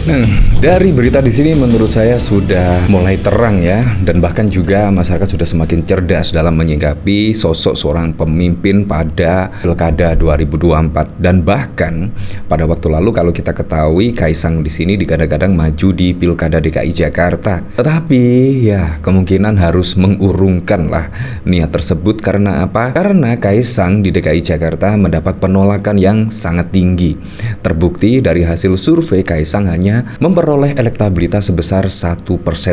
Nah, dari berita di sini menurut saya sudah mulai terang ya, dan bahkan juga masyarakat sudah semakin cerdas dalam menyikapi sosok seorang pemimpin pada Pilkada 2024. Dan bahkan pada waktu lalu kalau kita ketahui Kaisang di sini digadang-gadang maju di Pilkada DKI Jakarta. Tetapi ya kemungkinan harus mengurungkan lah niat tersebut karena apa? Karena Kaisang di DKI Jakarta mendapat penolakan yang sangat tinggi. Terbukti dari hasil survei Kaisang hanya memperoleh elektabilitas sebesar 1%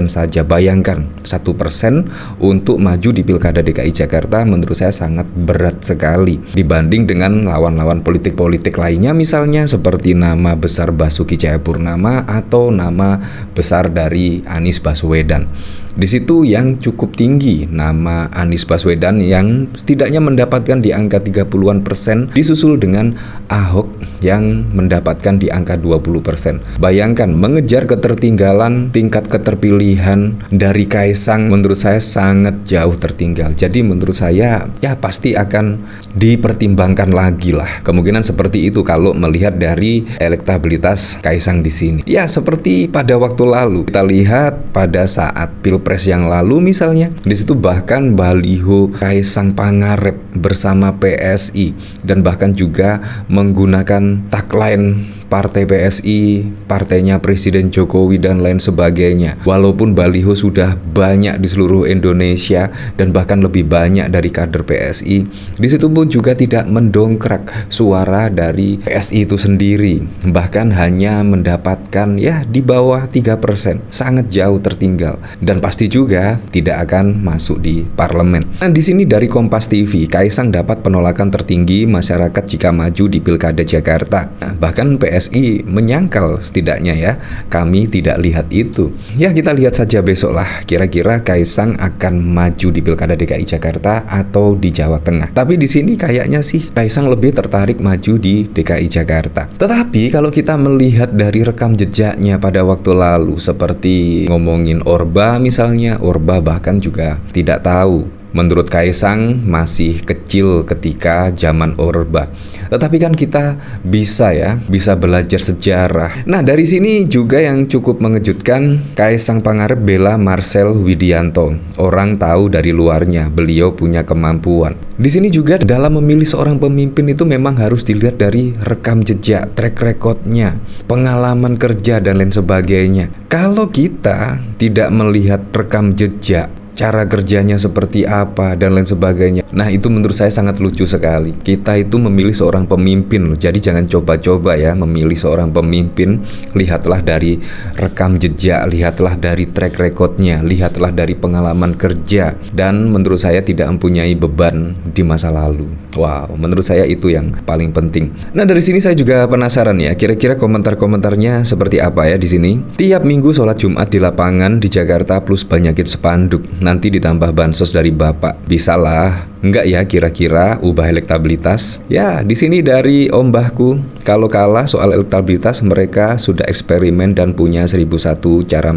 saja. Bayangkan 1% untuk maju di Pilkada DKI Jakarta menurut saya sangat berat sekali dibanding dengan lawan-lawan politik-politik lainnya, misalnya seperti nama besar Basuki Cahayapurnama atau nama besar dari Anies Baswedan. Di situ yang cukup tinggi nama Anies Baswedan yang setidaknya mendapatkan di angka 30-an%, disusul dengan Ahok yang mendapatkan di angka 20%. Bayangkan mengejar ketertinggalan tingkat keterpilihan dari Kaisang menurut saya sangat jauh tertinggal. Jadi menurut saya ya pasti akan dipertimbangkan lagi lah. Kemungkinan seperti itu kalau melihat dari elektabilitas Kaisang di sini. Ya seperti pada waktu lalu kita lihat pada saat Pilpres yang lalu misalnya, di situ bahkan baliho Kaisang Pangarep bersama PSI dan bahkan juga menggunakan tagline Partai PSI, partainya Presiden Jokowi dan lain sebagainya. Walaupun baliho sudah banyak di seluruh Indonesia dan bahkan lebih banyak dari kader PSI, di situ pun juga tidak mendongkrak suara dari PSI itu sendiri. Bahkan hanya mendapatkan ya di bawah 3%, sangat jauh tertinggal dan pasti juga tidak akan masuk di parlemen. Nah, di sini dari Kompas TV, Kaisang dapat penolakan tertinggi masyarakat jika maju di Pilkada Jakarta. Nah, bahkan PSI menyangkal setidaknya ya, kami tidak lihat itu. Ya kita lihat saja besok lah, kira-kira Kaisang akan maju di Pilkada DKI Jakarta atau di Jawa Tengah. Tapi di sini kayaknya sih Kaisang lebih tertarik maju di DKI Jakarta. Tetapi kalau kita melihat dari rekam jejaknya pada waktu lalu, seperti ngomongin Orba misalnya, Orba bahkan juga tidak tahu. Menurut Kaisang masih kecil ketika zaman Orba. Tetapi kan kita bisa belajar sejarah. Nah dari sini juga yang cukup mengejutkan, Kaisang Pangarep bela Marcel Widianto. Orang tahu dari luarnya, beliau punya kemampuan. Di sini juga dalam memilih seorang pemimpin itu memang harus dilihat dari rekam jejak, track recordnya, pengalaman kerja dan lain sebagainya. Kalau kita tidak melihat rekam jejak, cara kerjanya seperti apa dan lain sebagainya, nah itu menurut saya sangat lucu sekali. Kita itu memilih seorang pemimpin loh, jadi jangan coba-coba ya memilih seorang pemimpin. Lihatlah dari rekam jejak, lihatlah dari track recordnya, lihatlah dari pengalaman kerja, dan menurut saya tidak mempunyai beban di masa lalu. Wow, menurut saya itu yang paling penting. Nah dari sini saya juga penasaran ya, kira-kira komentar-komentarnya seperti apa ya di sini. Tiap minggu sholat Jumat di lapangan di Jakarta plus banyakin spanduk. Nanti ditambah bansos dari Bapak. Bisalah, enggak ya kira-kira ubah elektabilitas? Ya, di sini dari Om Bahku, kalau kalah soal elektabilitas mereka sudah eksperimen dan punya 1001 cara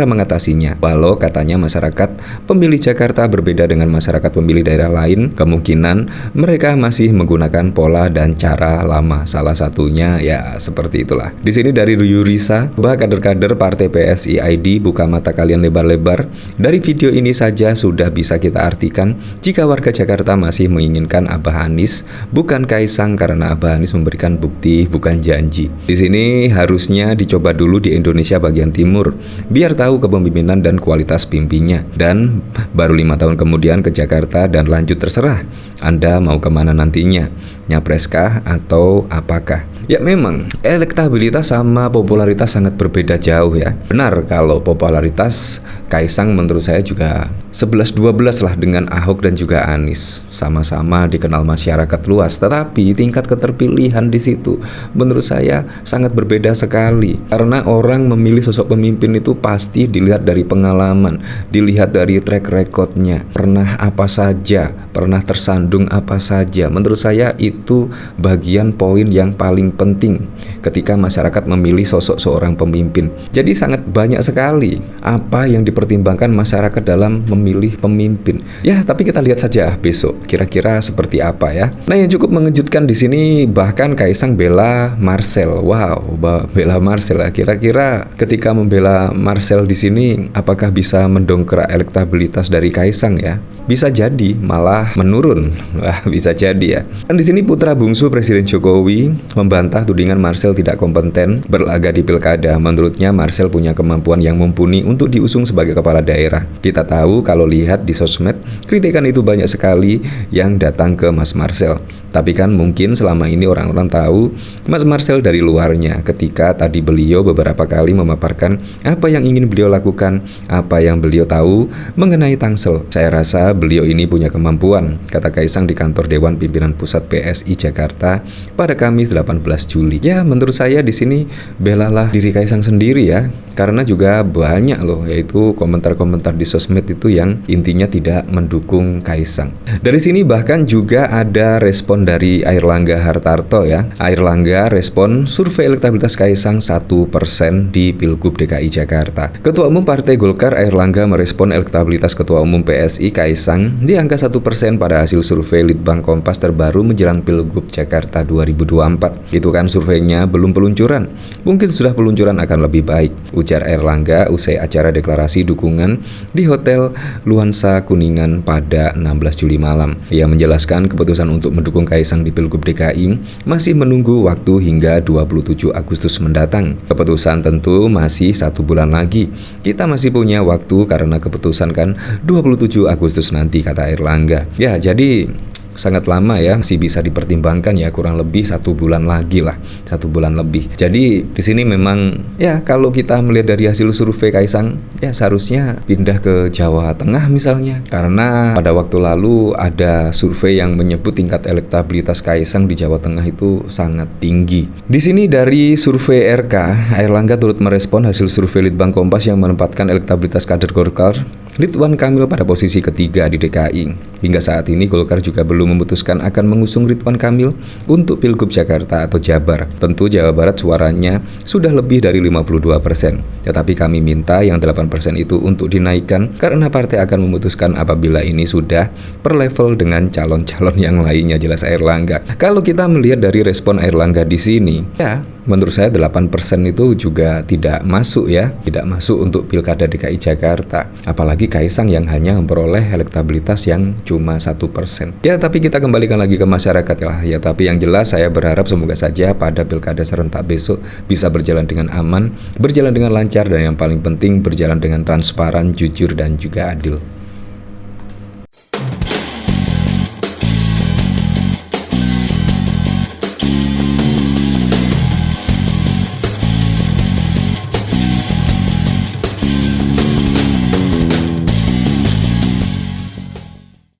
mengatasinya. Walau katanya masyarakat pemilih Jakarta berbeda dengan masyarakat pemilih daerah lain, kemungkinan mereka masih menggunakan pola dan cara lama. Salah satunya ya seperti itulah. Di sini dari Yurisa, bah kader-kader Partai PSI ID buka mata kalian lebar-lebar. Dari video ini saja sudah bisa kita artikan jika warga Jakarta masih menginginkan Abah Anies bukan Kaisang karena Abah Anies memberikan bukti bukan janji. Di sini harusnya dicoba dulu di Indonesia bagian timur biar tahu kepemimpinan dan kualitas pimpinnya, dan baru 5 tahun kemudian ke Jakarta dan lanjut. Terserah Anda mau kemana nantinya, nyapreskah atau apakah. Ya memang elektabilitas sama popularitas sangat berbeda jauh ya. Benar kalau popularitas Kaisang menurut saya juga 11-12 lah dengan Ahok dan juga Anies, sama-sama dikenal masyarakat luas. Tetapi tingkat keterpilihan di situ menurut saya sangat berbeda sekali. Karena orang memilih sosok pemimpin itu pasti dilihat dari pengalaman, dilihat dari track recordnya, pernah apa saja, pernah tersandung apa saja. Menurut saya itu bagian poin yang paling penting ketika masyarakat memilih sosok seorang pemimpin. Jadi sangat banyak sekali apa yang dipertimbangkan masyarakat dalam memilih pemimpin. Ya, tapi kita lihat saja besok kira-kira seperti apa ya. Nah, yang cukup mengejutkan di sini bahkan Kaisang bela Marcel. Wow, bela Marcel. Kira-kira ketika membela Marcel di sini apakah bisa mendongkrak elektabilitas dari Kaisang ya? Bisa jadi malah menurun. Wah, bisa jadi ya. Dan di sini putra bungsu Presiden Jokowi membantah tudingan Marcel tidak kompeten berlaga di pilkada. Menurutnya Marcel punya kemampuan yang mumpuni untuk diusung sebagai kepala daerah. Kita tahu kalau lihat di sosmed, kritikan itu banyak sekali yang datang ke Mas Marcel. Tapi kan mungkin selama ini orang-orang tahu Mas Marcel dari luarnya ketika tadi beliau beberapa kali memaparkan apa yang ingin beliau lakukan, apa yang beliau tahu mengenai Tangsel. Saya rasa beliau ini punya kemampuan, kata Kaisang di kantor Dewan Pimpinan Pusat PSI Jakarta pada Kamis 18 Juli. Ya, menurut saya di sini belalah diri Kaisang sendiri ya, karena juga banyak loh yaitu komentar-komentar di sosmed itu yang intinya tidak mendukung Kaisang. Dari sini bahkan juga ada respon dari Airlangga Hartarto ya. Airlangga respon survei elektabilitas Kaisang 1% di Pilgub DKI Jakarta. Ketua Umum Partai Golkar Airlangga merespon elektabilitas Ketua Umum PSI Kaisang di angka 1% pada hasil survei Litbang Kompas terbaru menjelang Pilgub Jakarta 2024. Itu kan surveinya belum peluncuran. Mungkin sudah peluncuran akan lebih baik, ujar Airlangga usai acara deklarasi dukungan di Hotel Luansa Kuningan pada 16 Juli malam. Ia menjelaskan keputusan untuk mendukung Kaisang di Pilgub DKI masih menunggu waktu hingga 27 Agustus mendatang. Keputusan tentu masih 1 bulan lagi. Kita masih punya waktu karena keputusan kan 27 Agustus nanti, kata Airlangga. Ya, jadi sangat lama ya, masih bisa dipertimbangkan ya, kurang lebih 1 bulan lagi lah, 1 bulan lebih. Jadi di sini memang ya kalau kita melihat dari hasil survei Kaisang ya seharusnya pindah ke Jawa Tengah misalnya, karena pada waktu lalu ada survei yang menyebut tingkat elektabilitas Kaisang di Jawa Tengah itu sangat tinggi. Di sini dari survei RK, Airlangga turut merespon hasil survei Litbang Kompas yang menempatkan elektabilitas kader Golkar Ridwan Kamil pada posisi ketiga di DKI. Hingga saat ini Golkar juga belum memutuskan akan mengusung Ridwan Kamil untuk Pilgub Jakarta atau Jabar. Tentu Jawa Barat suaranya sudah lebih dari 52%. Tetapi kami minta yang 8% itu untuk dinaikkan karena partai akan memutuskan apabila ini sudah per level dengan calon-calon yang lainnya, jelas Airlangga. Kalau kita melihat dari respon Airlangga di sini, ya menurut saya 8% itu juga tidak masuk ya, tidak masuk untuk Pilkada DKI Jakarta. Apalagi Kaisang yang hanya memperoleh elektabilitas yang cuma 1%. Ya, tapi kita kembalikan lagi ke masyarakat lah ya. Tapi yang jelas saya berharap semoga saja pada Pilkada serentak besok bisa berjalan dengan aman, berjalan dengan lancar, dan yang paling penting berjalan dengan transparan, jujur, dan juga adil.